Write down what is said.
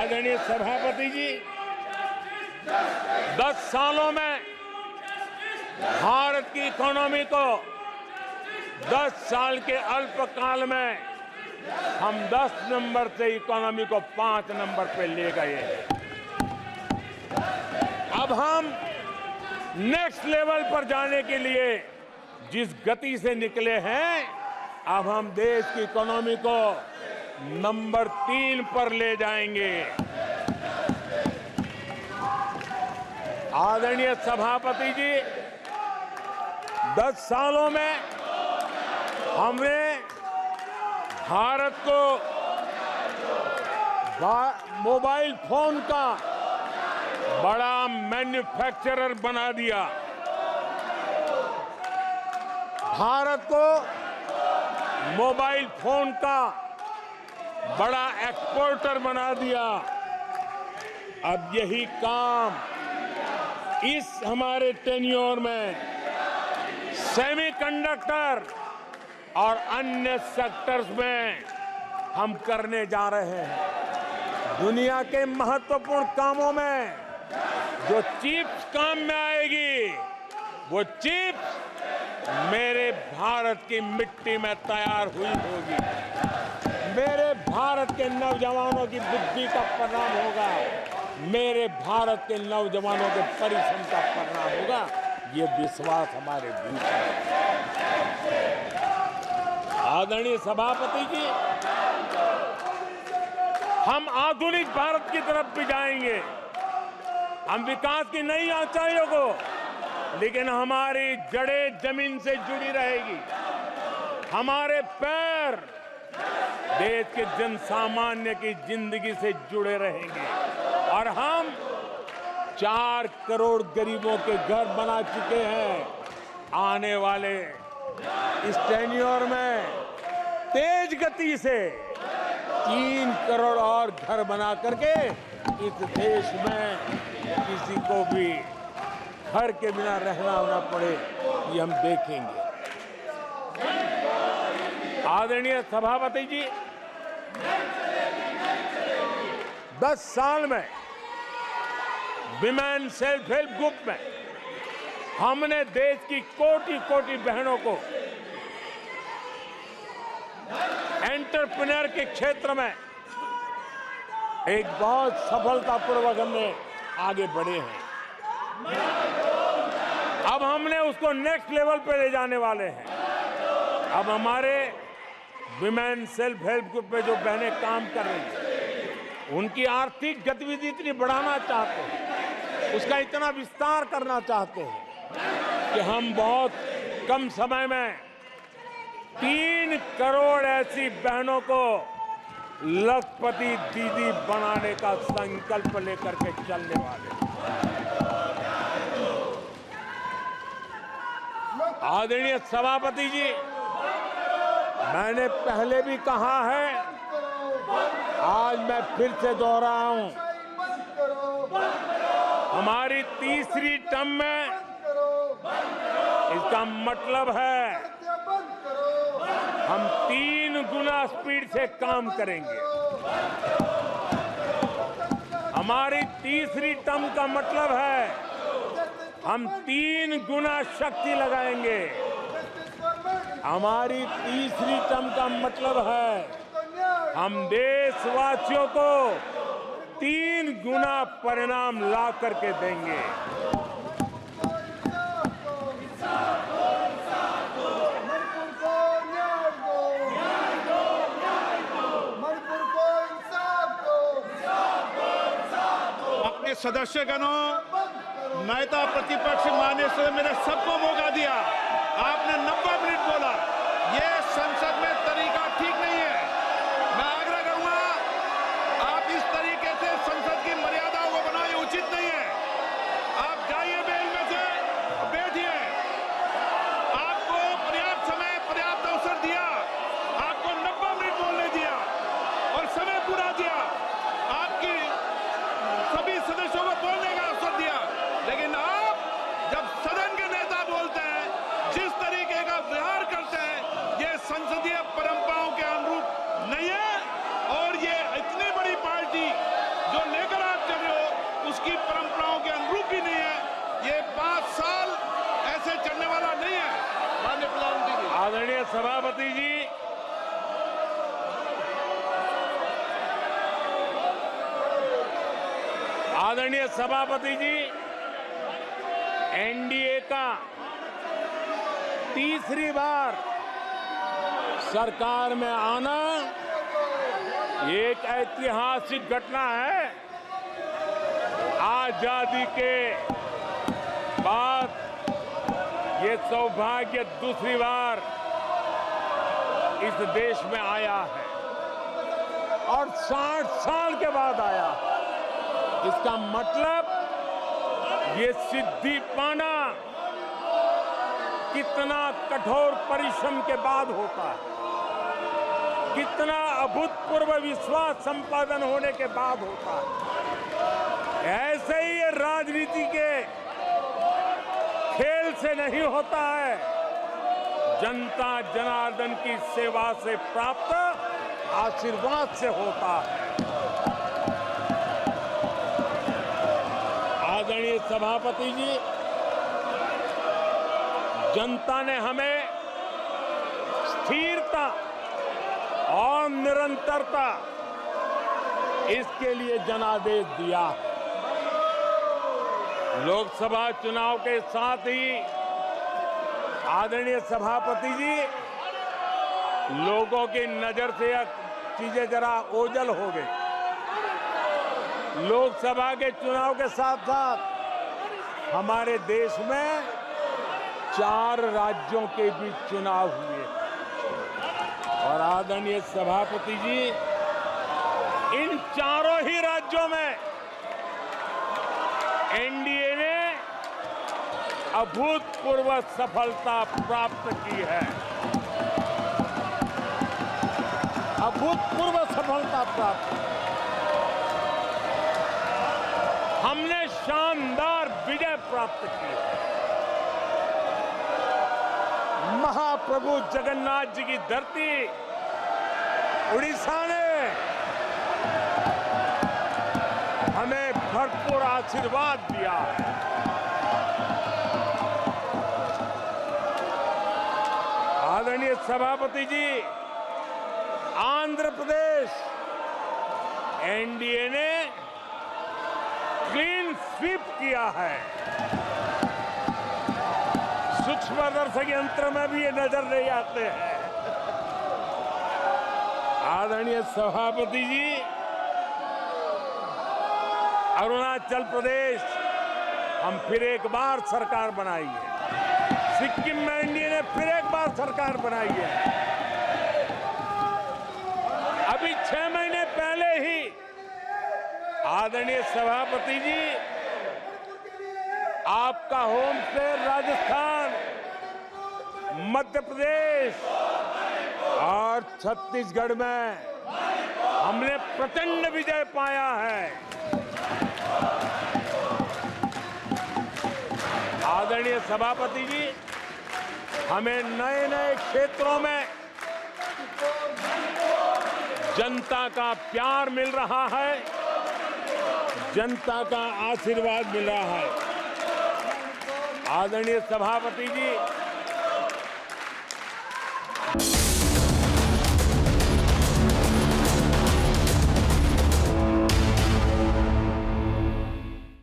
आदरणीय सभापति जी, 10 सालों में भारत की इकोनॉमी को 10 साल के अल्पकाल में हम 10 नंबर से इकोनॉमी को 5 नंबर पे ले गए हैं। अब हम नेक्स्ट लेवल पर जाने के लिए जिस गति से निकले हैं, अब हम देश की इकोनॉमी को नंबर 3 पर ले जाएंगे। आदरणीय सभापति जी, 10 सालों में हमने भारत को मोबाइल फोन का बड़ा मैन्युफैक्चरर बना दिया, भारत को मोबाइल फोन का बड़ा एक्सपोर्टर बना दिया। अब यही काम इस हमारे टेन्योर में सेमीकंडक्टर और अन्य सेक्टर्स में हम करने जा रहे हैं। दुनिया के महत्वपूर्ण कामों में जो चिप्स काम में आएगी, वो चिप्स मेरे भारत की मिट्टी में तैयार हुई होगी। मेरे भारत के नौजवानों की बुद्धि का परिणाम होगा, मेरे भारत के नौजवानों के परिश्रम का परिणाम होगा। ये विश्वास हमारे भीतर है। आदरणीय सभापति जी, हम आधुनिक भारत की तरफ भी जाएंगे। हम विकास की नई ऊंचाइयों को, लेकिन हमारी जड़ें जमीन से जुड़ी रहेगी, हमारे पैर देश के जन सामान्य की जिंदगी से जुड़े रहेंगे और हम 4 करोड़ गरीबों के घर बना चुके हैं। आने वाले इस टेन्योर में तेज गति से 3 करोड़ और घर बना करके इस देश में किसी को भी घर के बिना रहना ना पड़े, ये हम देखेंगे। आदरणीय सभापति जी, 10 साल में विमेन सेल्फ हेल्प ग्रुप में हमने देश की कोटि-कोटि बहनों को एंटरप्रेन्योर के क्षेत्र में एक बहुत सफलतापूर्वक हमने आगे बढ़े हैं। अब हमने उसको नेक्स्ट लेवल पे ले जाने वाले हैं। अब हमारे विमेन सेल्फ हेल्प ग्रुप में जो बहनें काम कर रही हैं, उनकी आर्थिक गतिविधि इतनी बढ़ाना चाहते हैं, उसका इतना विस्तार करना चाहते हैं कि हम बहुत कम समय में 3 करोड़ ऐसी बहनों को लखपति दीदी बनाने का संकल्प लेकर के चलने वाले हैं। आदरणीय सभापति जी, मैंने पहले भी कहा है, आज मैं फिर से दोहराया हूं, हमारी तीसरी टर्म में इसका मतलब है हम 3 गुना स्पीड से काम करेंगे। हमारी तीसरी टर्म का मतलब है हम 3 गुना शक्ति लगाएंगे। हमारी तीसरी टर्म का मतलब है हम देशवासियों को 3 गुना परिणाम ला करके देंगे। अपने सदस्यगणों, नेता प्रतिपक्ष माननीय सदस्य, मैंने सबको मौका दिया, आपने 90 मिनट बोला। ये संसद में तरीका ठीक नहीं है। मैं आग्रह करूंगा, आप इस तरीके से संसद की मर्यादाओं को बनाए, उचित नहीं है। आप जाइए बेल में से, बैठिए। आपको पर्याप्त समय, पर्याप्त अवसर दिया, आपको 90 मिनट बोलने दिया और समय पूरा दिया, आपकी सभी सदस्यों को बोलने का अवसर दिया। लेकिन आप जब सदन के नेता बोलते हैं, जिस तरीके का व्यवहार करते हैं, ये संसदीय की परंपराओं के अनुरूप भी नहीं है। ये 5 साल ऐसे चलने वाला नहीं है। माननीय प्रधानमंत्री जी। आदरणीय सभापति जी, आदरणीय सभापति जी, एनडीए का तीसरी बार सरकार में आना एक ऐतिहासिक घटना है। आजादी के बाद ये सौभाग्य दूसरी बार इस देश में आया है और 60 साल के बाद आया है। इसका मतलब ये सिद्धि पाना कितना कठोर परिश्रम के बाद होता है, कितना अभूतपूर्व विश्वास संपादन होने के बाद होता है। ऐसे ही ये राजनीति के खेल से नहीं होता है, जनता जनार्दन की सेवा से प्राप्त आशीर्वाद से होता है। आदरणीय सभापति जी, जनता ने हमें स्थिरता और निरंतरता इसके लिए जनादेश दिया है। लोकसभा चुनाव के साथ ही आदरणीय सभापति जी, लोगों की नजर से यह चीजें जरा ओझल हो गई। लोकसभा के चुनाव के साथ साथ हमारे देश में 4 राज्यों के बीच चुनाव हुए और आदरणीय सभापति जी, इन चारों ही राज्यों में एनडीए ने अभूतपूर्व सफलता प्राप्त की है। अभूतपूर्व सफलता प्राप्त, हमने शानदार विजय प्राप्त की है। महाप्रभु जगन्नाथ जी की धरती उड़ीसा ने हमें भरपूर आशीर्वाद दिया है। आदरणीय सभापति जी, आंध्र प्रदेश एनडीए ने क्लीन स्वीप किया है। सूक्ष्मदर्शक यंत्र में भी ये नजर नहीं आते हैं। आदरणीय सभापति जी, अरुणाचल प्रदेश हम फिर एक बार सरकार बनाई है। सिक्किम में एनडीए ने फिर एक बार सरकार बनाई है। अभी 6 महीने पहले ही आदरणीय सभापति जी, आपका होम स्टेट राजस्थान, मध्य प्रदेश और छत्तीसगढ़ में हमने प्रचंड विजय पाया है। आदरणीय सभापति जी, हमें नए नए क्षेत्रों में जनता का प्यार मिल रहा है, जनता का आशीर्वाद मिल रहा है। आदरणीय सभापति जी,